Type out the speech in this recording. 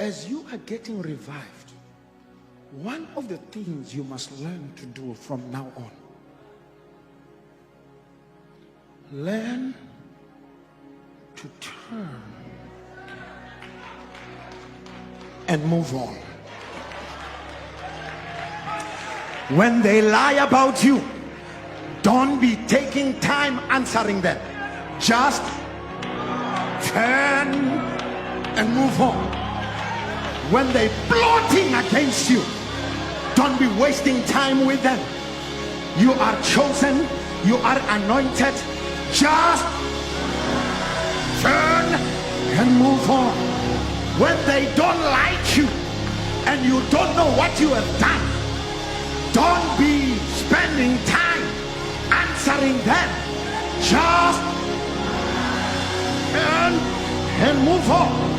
As you are getting revived, one of the things you must learn to do from now on, learn to turn and move on. When they lie about you, don't be taking time answering them. Just turn and move on. When they plotting against you, don't be wasting time with them. You are chosen, you are anointed. Just turn and move on. When they don't like you and you don't know what you have done, don't be spending time answering them. Just turn and move on.